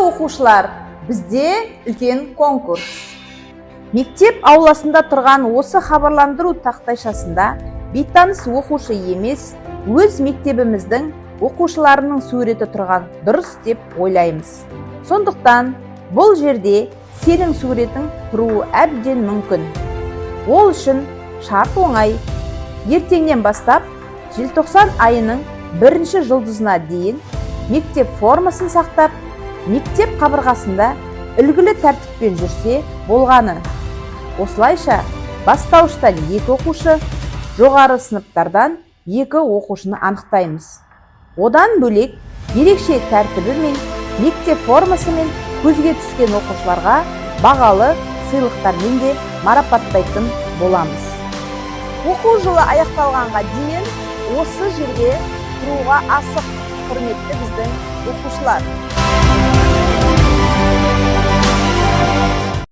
оқушылар, бізде үлкен конкурс. Мектеп ауласында тұрған осы хабарландыру тақтайшасында бейтаныс оқушы емес, өз мектебіміздің оқушыларының суреті тұрған дұрыс деп ойлаймыз. Сондықтан бұл жерде сенің суретің тұруы әбден мүмкін. Ол үшін шарт оңай. Ертеңнен бастап желтоқсан айының 1-ші жұлдызына дейін мектеп формасын сақтап, мектеп қабырғасында үлгілі тәртіппен жүрсе болғаны. Осылайша бастауыштан 2 оқушы, жоғары сыныптардан 2 оқушыны анықтаймыз. Одан бөлек ерекше тәртібімен, мектеп формасымен көзге түскен оқушыларға бағалы сыйлықтармен де марапаттайтын боламыз. Оқу жылы аяқталғанға дейін осы жерге тұруға асық, құрметті біздің оқушылар.